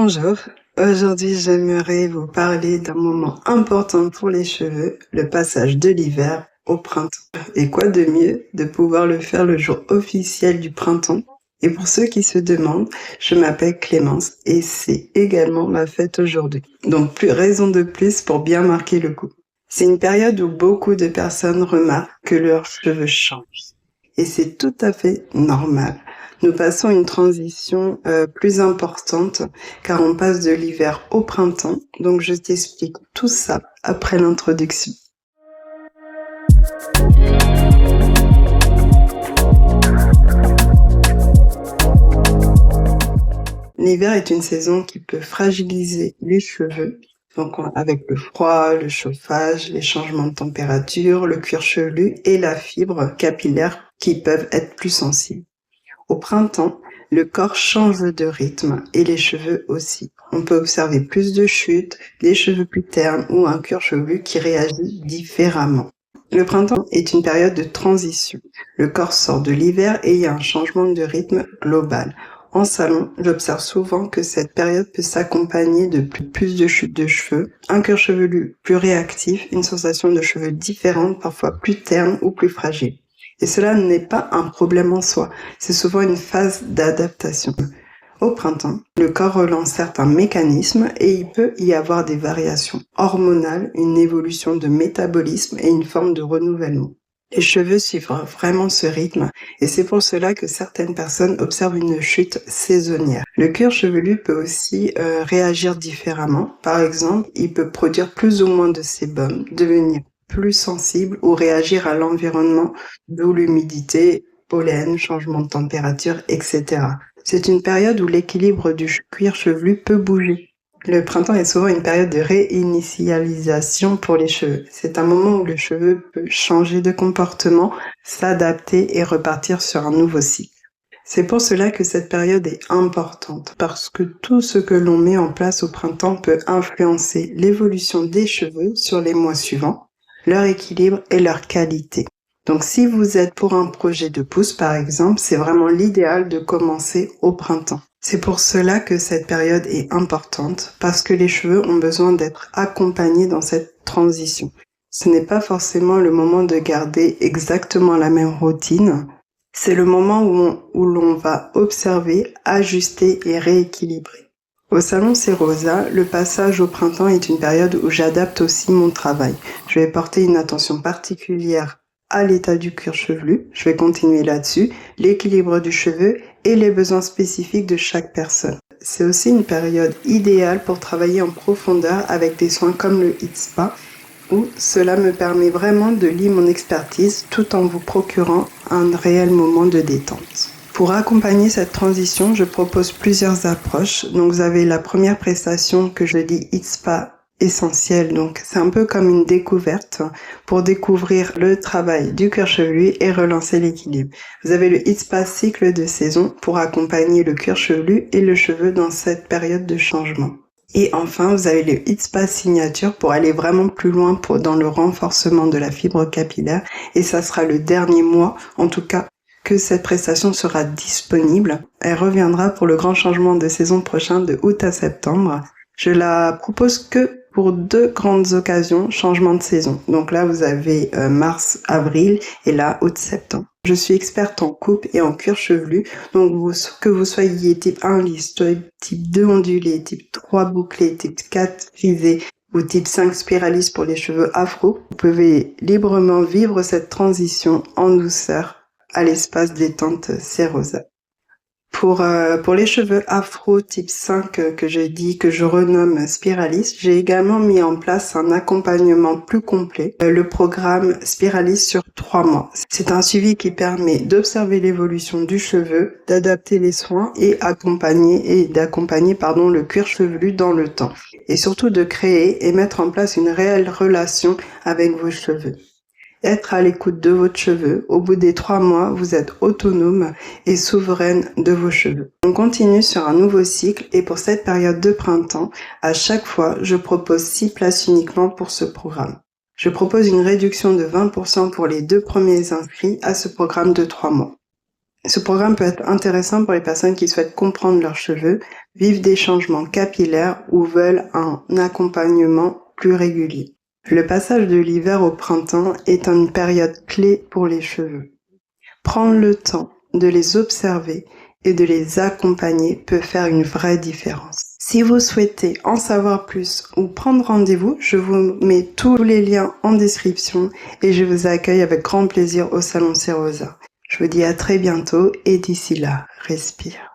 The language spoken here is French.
Bonjour, aujourd'hui j'aimerais vous parler d'un moment important pour les cheveux, le passage de l'hiver au printemps. Et quoi de mieux de pouvoir le faire le jour officiel du printemps? Et pour ceux qui se demandent, je m'appelle Clémence et c'est également ma fête aujourd'hui. Donc plus raison de plus pour bien marquer le coup. C'est une période où beaucoup de personnes remarquent que leurs cheveux changent. Et c'est tout à fait normal. Nous passons une transition plus importante car on passe de l'hiver au printemps. Donc je t'explique tout ça après l'introduction. L'hiver est une saison qui peut fragiliser les cheveux. Donc avec le froid, le chauffage, les changements de température, le cuir chevelu et la fibre capillaire qui peuvent être plus sensibles. Au printemps, le corps change de rythme et les cheveux aussi. On peut observer plus de chutes, des cheveux plus ternes ou un cuir chevelu qui réagit différemment. Le printemps est une période de transition. Le corps sort de l'hiver et il y a un changement de rythme global. En salon, j'observe souvent que cette période peut s'accompagner de plus de chutes de cheveux, un cuir chevelu plus réactif, une sensation de cheveux différente, parfois plus terne ou plus fragile. Et cela n'est pas un problème en soi, c'est souvent une phase d'adaptation. Au printemps, le corps relance certains mécanismes et il peut y avoir des variations hormonales, une évolution de métabolisme et une forme de renouvellement. Les cheveux suivent vraiment ce rythme et c'est pour cela que certaines personnes observent une chute saisonnière. Le cuir chevelu peut aussi réagir différemment. Par exemple, il peut produire plus ou moins de sébum, devenir plus sensible ou réagir à l'environnement, d'où l'humidité, pollen, changement de température, etc. C'est une période où l'équilibre du cuir chevelu peut bouger. Le printemps est souvent une période de réinitialisation pour les cheveux. C'est un moment où le cheveu peut changer de comportement, s'adapter et repartir sur un nouveau cycle. C'est pour cela que cette période est importante, parce que tout ce que l'on met en place au printemps peut influencer l'évolution des cheveux sur les mois suivants, leur équilibre et leur qualité. Donc si vous êtes pour un projet de pousse par exemple, c'est vraiment l'idéal de commencer au printemps. C'est pour cela que cette période est importante, parce que les cheveux ont besoin d'être accompagnés dans cette transition. Ce n'est pas forcément le moment de garder exactement la même routine, c'est le moment où l'on va observer, ajuster et rééquilibrer. Au salon Cerosa, le passage au printemps est une période où j'adapte aussi mon travail. Je vais porter une attention particulière à l'état du cuir chevelu, je vais continuer là-dessus, l'équilibre du cheveu et les besoins spécifiques de chaque personne. C'est aussi une période idéale pour travailler en profondeur avec des soins comme le Heat Spa, où cela me permet vraiment de lier mon expertise tout en vous procurant un réel moment de détente. Pour accompagner cette transition, je propose plusieurs approches. Donc vous avez la première prestation que je dis Heat Spa essentiel, donc c'est un peu comme une découverte pour découvrir le travail du cuir chevelu et relancer l'équilibre. Vous avez le Heat Spa cycle de saison pour accompagner le cuir chevelu et le cheveu dans cette période de changement. Et enfin, vous avez le Heat Spa signature pour aller vraiment plus loin dans le renforcement de la fibre capillaire et ça sera le dernier mois, en tout cas, que cette prestation sera disponible. Elle reviendra pour le grand changement de saison prochain de août à septembre. Je la propose que pour 2 grandes occasions, changement de saison. Donc là, vous avez mars, avril et là, août-septembre. Je suis experte en coupe et en cuir chevelu, donc que vous soyez type 1 lisse, type 2 ondulé, type 3 bouclé, type 4 frisé ou type 5 spiralis pour les cheveux afro, vous pouvez librement vivre cette transition en douceur à l'espace détente Cerosa. Pour les cheveux afro type 5 que j'ai dit, que je renomme Spiralis, j'ai également mis en place un accompagnement plus complet, le programme Spiralis sur 3 mois. C'est un suivi qui permet d'observer l'évolution du cheveu, d'adapter les soins et d'accompagner le cuir chevelu dans le temps. Et surtout de créer et mettre en place une réelle relation avec vos cheveux. Être à l'écoute de votre cheveu. Au bout des 3 mois, vous êtes autonome et souveraine de vos cheveux. On continue sur un nouveau cycle et pour cette période de printemps, à chaque fois, je propose 6 places uniquement pour ce programme. Je propose une réduction de 20% pour les 2 premiers inscrits à ce programme de 3 mois. Ce programme peut être intéressant pour les personnes qui souhaitent comprendre leurs cheveux, vivent des changements capillaires ou veulent un accompagnement plus régulier. Le passage de l'hiver au printemps est une période clé pour les cheveux. Prendre le temps de les observer et de les accompagner peut faire une vraie différence. Si vous souhaitez en savoir plus ou prendre rendez-vous, je vous mets tous les liens en description et je vous accueille avec grand plaisir au Salon Cirosa. Je vous dis à très bientôt et d'ici là, respire.